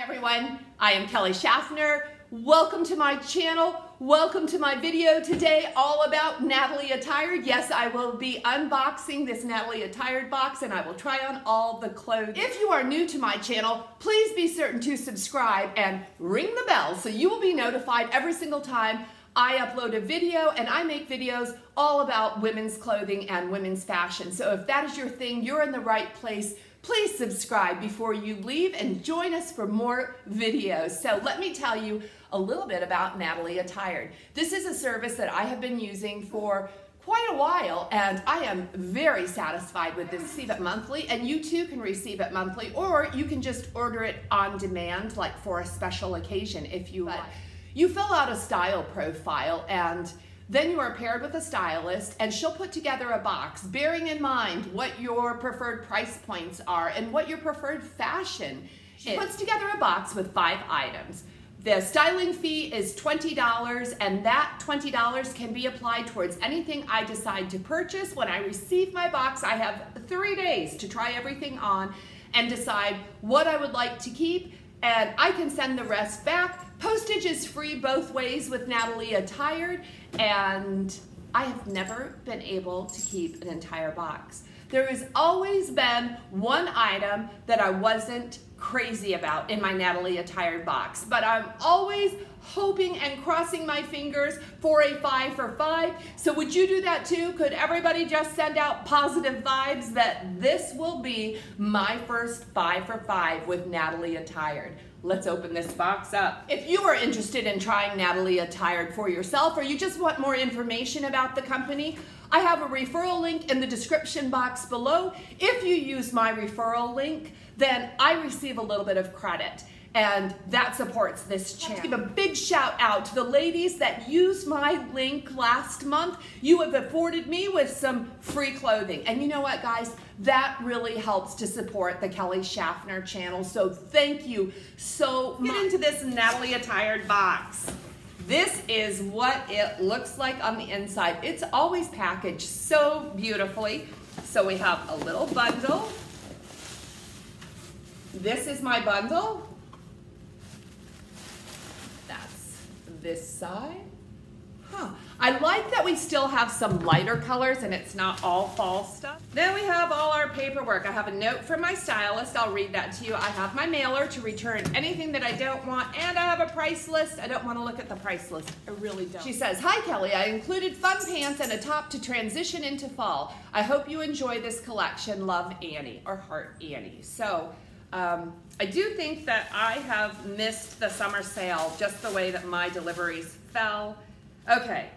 Everyone, I am Kelly Shaffner. Welcome to my channel. Welcome to my video today all about Natalie Attired. Yes, I will be unboxing this Natalie Attired box and I will try on all the clothes. If you are new to my channel, please be certain to subscribe and ring the bell so you will be notified every single time I upload a video, and I make videos all about women's clothing and women's fashion. So if that is your thing, you're in the right place. Please subscribe before you leave and join us for more videos. So let me tell you a little bit about Natalie Attired. This is a service that I have been using for quite a while, and I am very satisfied with this. Receive it monthly, and you too can receive it monthly, or you can just order it on demand, like for a special occasion if you like. You fill out a style profile, and then you are paired with a stylist, and she'll put together a box, bearing in mind what your preferred price points are and what your preferred fashion is. She puts together a box with 5 items. The styling fee is $20, and that $20 can be applied towards anything I decide to purchase. When I receive my box, I have 3 days to try everything on and decide what I would like to keep, and I can send the rest back. Postage is free both ways with Natalie Attired, and I have never been able to keep an entire box. There has always been one item that I wasn't crazy about in my Natalie Attired box, but I'm always hoping and crossing my fingers for a 5 for 5. So would you do that too? Could everybody just send out positive vibes that this will be my first 5 for 5 with Natalie Attired? Let's open this box up. If you are interested in trying Natalie Attired for yourself, or you just want more information about the company, I have a referral link in the description box below. If you use my referral link, then I receive a little bit of credit, and that supports this channel. Give a big shout out to the ladies that used my link last month. You have afforded me with some free clothing. And you know what, guys? That really helps to support the Kelly Shaffner channel. So thank you so much. Get into this Natalie Attired box. This is what it looks like on the inside. It's always packaged so beautifully. So we have a little bundle. This is my bundle. That's this side. I like that we still have some lighter colors and it's not all fall stuff. Then we have all our paperwork. I have a note from my stylist. I'll read that to you. I have my mailer to return anything that I don't want, and I have a price list. I don't want to look at the price list. I really don't. She says, "Hi Kelly, I included fun pants and a top to transition into fall. I hope you enjoy this collection. Love, Annie," or Heart Annie. So I do think that I have missed the summer sale just the way that my deliveries fell. Okay,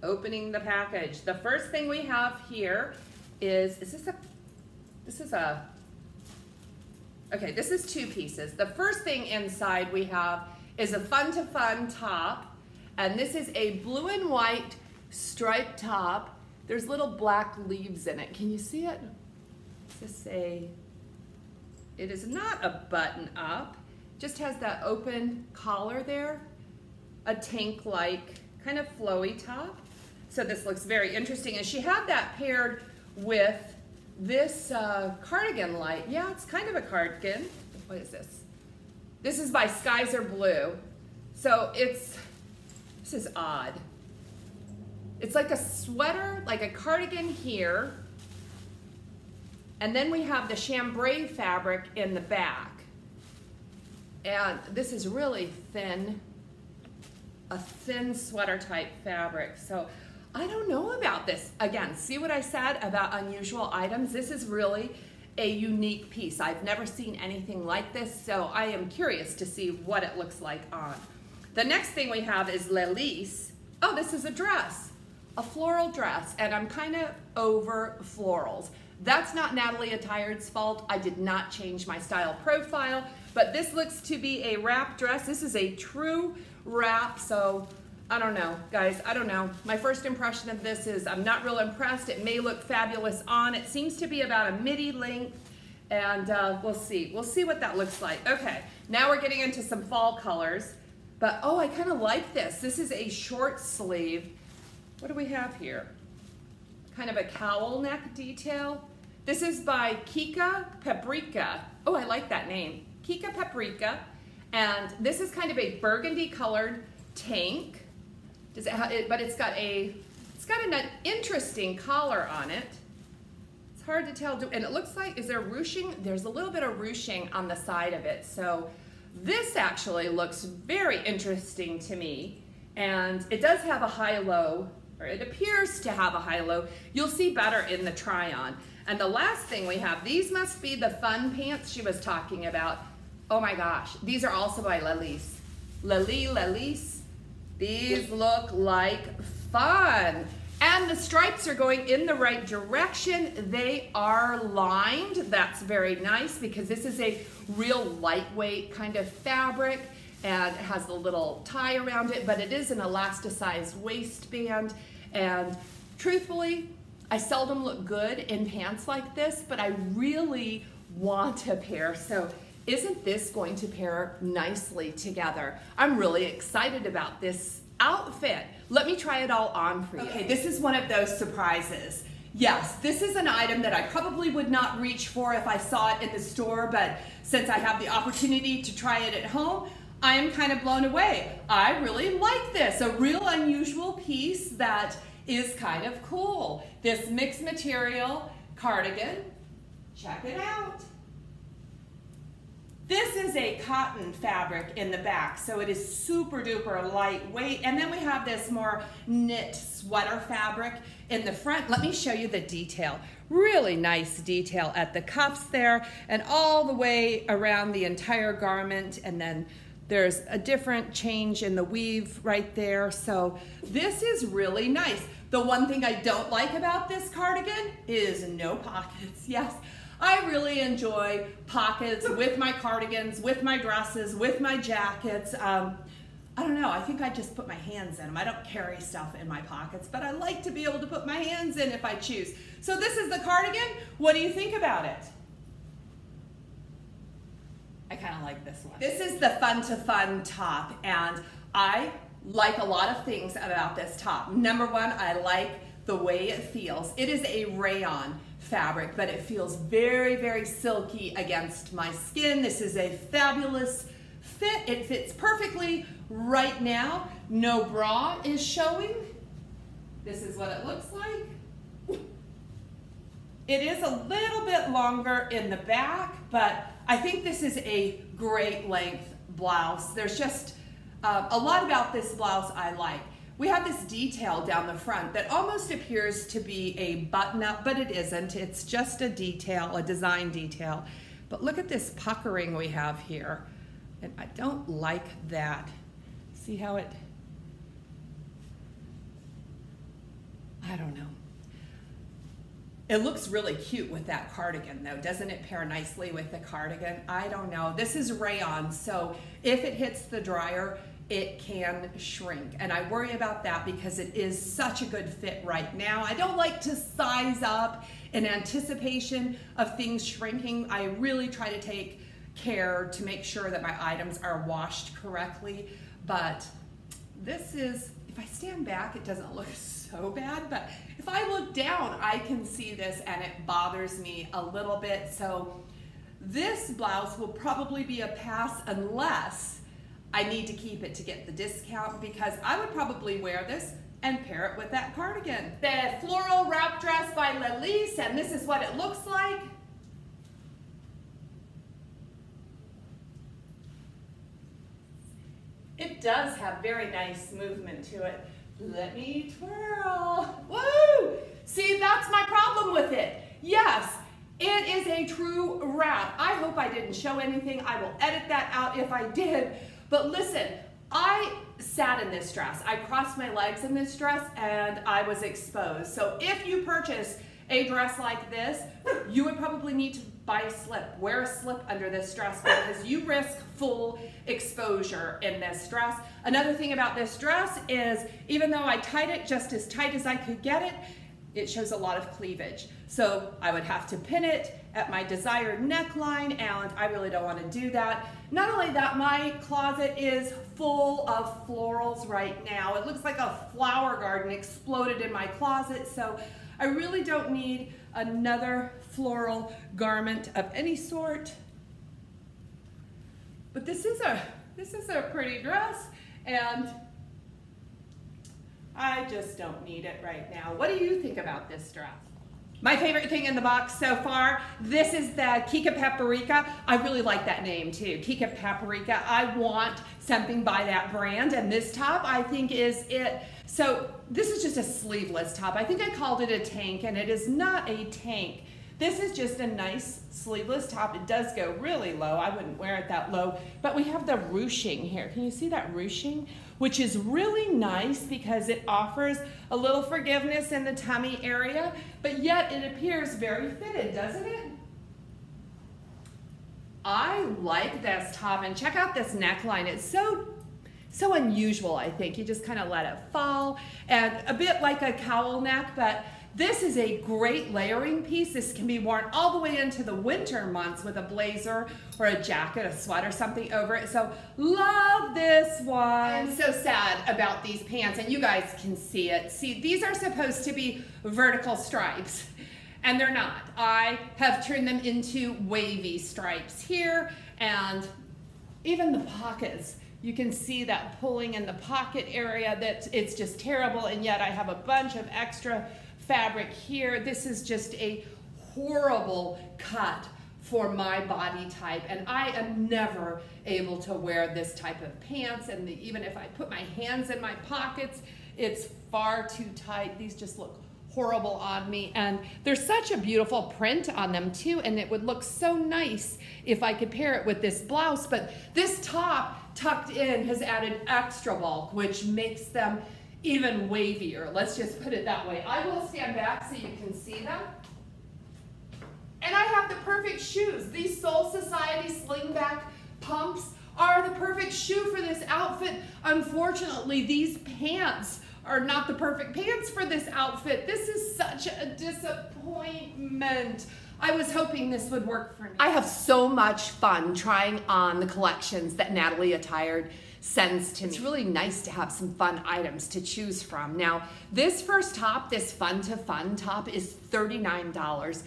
opening the package. The first thing we have here is this is 2 pieces. The first thing inside we have is a Fun to Fun top, and this is a blue and white striped top. There's little black leaves in it. Can you see it? It is not a button up, just has that open collar there, a tank-like kind of flowy top. So this looks very interesting. And she had that paired with this cardigan light. Yeah, it's kind of a cardigan. What is this? This is by Skies Are Blue. So this is odd. It's like a sweater, like a cardigan here. And then we have the chambray fabric in the back. And this is really thin, a thin sweater type fabric. So I don't know about this. Again, see what I said about unusual items? This is really a unique piece. I've never seen anything like this, so I am curious to see what it looks like on. The next thing we have is Lelise. Oh, this is a dress, a floral dress, and I'm kind of over florals. That's not Natalie Attired's fault. I did not change my style profile, but this looks to be a wrap dress. This is a true wrap, so I don't know, guys, I don't know. My first impression of this is I'm not real impressed. It may look fabulous on. It seems to be about a midi length, and we'll see. We'll see what that looks like. Okay, now we're getting into some fall colors, but oh, I kind of like this. This is a short sleeve. What do we have here? Kind of a cowl neck detail. This is by Kika Paprika. Oh, I like that name. Kika Paprika. And this is kind of a burgundy colored tank. Does it have it, but it's got an interesting collar on it. It's hard to tell, and it looks like, is there ruching? There's a little bit of ruching on the side of it. So this actually looks very interesting to me. And it does have a high-low, or it appears to have a high-low. You'll see better in the try-on. And the last thing we have, these must be the fun pants she was talking about. Oh my gosh, these are also by Lelise. Lelise. These look like fun. And the stripes are going in the right direction. They are lined. That's very nice because this is a real lightweight kind of fabric and it has a little tie around it, but it is an elasticized waistband. And truthfully, I seldom look good in pants like this, but I really want a pair. So isn't this going to pair nicely together? I'm really excited about this outfit. Let me try it all on for you. Okay, this is one of those surprises. Yes, this is an item that I probably would not reach for if I saw it in the store, but since I have the opportunity to try it at home, I am kind of blown away. I really like this, a real unusual piece that is kind of cool. This mixed material cardigan, check it out. This is a cotton fabric in the back, so it is super duper lightweight. And then we have this more knit sweater fabric in the front. Let me show you the detail. Really nice detail at the cuffs there and all the way around the entire garment. And then there's a different change in the weave right there. So this is really nice. The one thing I don't like about this cardigan is no pockets. Yes. I really enjoy pockets with my cardigans, with my dresses, with my jackets. I don't know, I think I just put my hands in them. I don't carry stuff in my pockets, but I like to be able to put my hands in if I choose. So this is the cardigan. What do you think about it? I kind of like this one. This is the Fun to Fun top, and I like a lot of things about this top. Number one, I like the way it feels. It is a rayon fabric, but it feels very, very silky against my skin. This is a fabulous fit. It fits perfectly right now. No bra is showing. This is what it looks like. It is a little bit longer in the back, but I think this is a great length blouse. There's just a lot about this blouse I like. We have this detail down the front that almost appears to be a button-up, but it isn't. It's just a detail, a design detail. But look at this puckering we have here. And I don't like that. See how it, I don't know. It looks really cute with that cardigan though. Doesn't it pair nicely with the cardigan? I don't know. This is rayon, so if it hits the dryer, it can shrink. And I worry about that because it is such a good fit right now. I don't like to size up in anticipation of things shrinking. I really try to take care to make sure that my items are washed correctly. But this is, if I stand back, it doesn't look so bad, but if I look down, I can see this and it bothers me a little bit. So this blouse will probably be a pass unless I need to keep it to get the discount, because I would probably wear this and pair it with that cardigan. The floral wrap dress by Lelise, and this is what it looks like. It does have very nice movement to it. Let me twirl. Woo! See, that's my problem with it. Yes, it is a true wrap. I hope I didn't show anything. I will edit that out if I did. But listen, I sat in this dress. I crossed my legs in this dress and I was exposed. So if you purchase a dress like this, you would probably need to buy a slip. Wear a slip under this dress because you risk full exposure in this dress. Another thing about this dress is even though I tied it just as tight as I could get it, it shows a lot of cleavage. So I would have to pin it at my desired neckline, and I really don't want to do that. Not only that, my closet is full of florals right now. It looks like a flower garden exploded in my closet, so I really don't need another floral garment of any sort. But this is a this is a pretty dress, and I just don't need it right now. What do you think about this dress? My favorite thing in the box so far, this is the Kika Paprika. I really like that name too, Kika Paprika. I want something by that brand, and this top I think is it. So this is just a sleeveless top. I think I called it a tank, and it is not a tank. This is just a nice sleeveless top. It does go really low. I wouldn't wear it that low, but we have the ruching here. Can you see that ruching? Which is really nice because it offers a little forgiveness in the tummy area, but yet it appears very fitted, doesn't it? I like this top, and check out this neckline. It's so unusual, I think. You just kind of let it fall, and a bit like a cowl neck, but this is a great layering piece. This can be worn all the way into the winter months with a blazer or a jacket, a sweater, something over it. So love this one. I'm so sad about these pants, and you guys can see it. See, these are supposed to be vertical stripes, and they're not. I have turned them into wavy stripes here, and even the pockets. You can see that pulling in the pocket area, that it's just terrible, and yet I have a bunch of extra fabric here. This is just a horrible cut for my body type, and I am never able to wear this type of pants, and even if I put my hands in my pockets, it's far too tight. These just look horrible on me, and there's such a beautiful print on them too, and it would look so nice if I could pair it with this blouse, but this top tucked in has added extra bulk, which makes them even wavier. Let's just put it that way. I will stand back so you can see them. And I have the perfect shoes. These Soul Society slingback pumps are the perfect shoe for this outfit. Unfortunately, these pants are not the perfect pants for this outfit. This is such a disappointment. I was hoping this would work for me. I have so much fun trying on the collections that Natalie Attired sends to me. It's really nice to have some fun items to choose from. Now, this first top, this Fun to Fun top, is $39.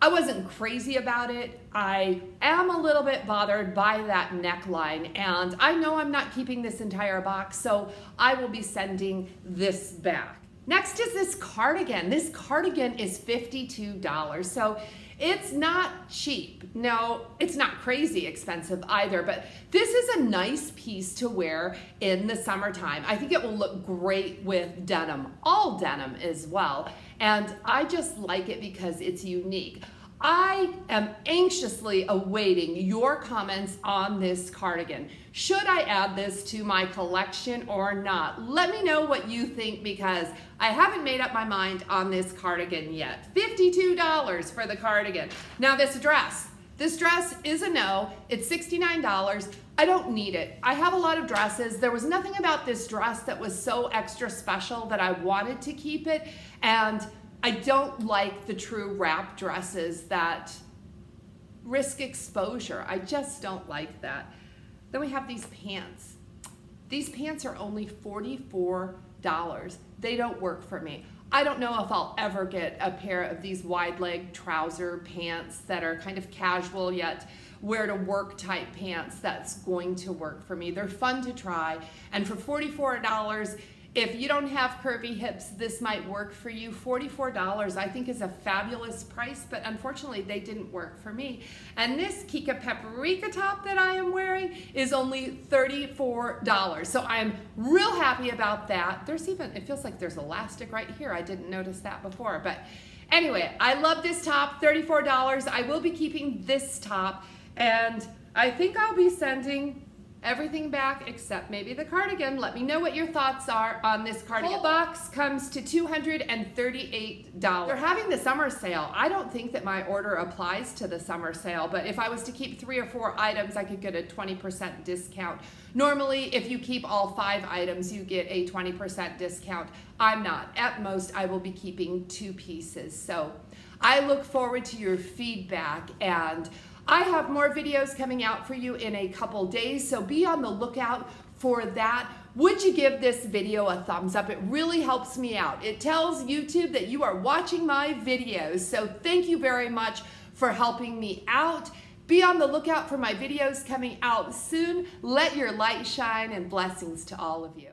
I wasn't crazy about it. I am a little bit bothered by that neckline, and I know I'm not keeping this entire box, so I will be sending this back. Next is this cardigan. This cardigan is $52, so it's not cheap. No, it's not crazy expensive either, but this is a nice piece to wear in the summertime. I think it will look great with denim, all denim as well, and I just like it because it's unique. I am anxiously awaiting your comments on this cardigan. Should I add this to my collection or not? Let me know what you think, because I haven't made up my mind on this cardigan yet. $52 for the cardigan. Now this dress is a no. It's $69. I don't need it. I have a lot of dresses. There was nothing about this dress that was so extra special that I wanted to keep it, and I don't like the true wrap dresses that risk exposure. I just don't like that. Then we have these pants. These pants are only $44. They don't work for me. I don't know if I'll ever get a pair of these wide leg trouser pants that are kind of casual yet wear to work type pants that's going to work for me. They're fun to try, and for $44, if you don't have curvy hips, this might work for you. $44 I think is a fabulous price, but unfortunately they didn't work for me. And this Kika Paprika top that I am wearing is only $34. So I'm real happy about that. There's even, it feels like there's elastic right here. I didn't notice that before, but anyway, I love this top, $34. I will be keeping this top, and I think I'll be sending everything back except maybe the cardigan. Let me know what your thoughts are on this cardigan. Whole box comes to $238. They're having the summer sale. I don't think that my order applies to the summer sale, but if I was to keep 3 or 4 items, I could get a 20% discount. Normally, if you keep all 5 items, you get a 20% discount. I'm not. At most, I will be keeping 2 pieces. So I look forward to your feedback, and I have more videos coming out for you in a couple days, so be on the lookout for that. Would you give this video a thumbs up? It really helps me out. It tells YouTube that you are watching my videos, so thank you very much for helping me out. Be on the lookout for my videos coming out soon. Let your light shine, and blessings to all of you.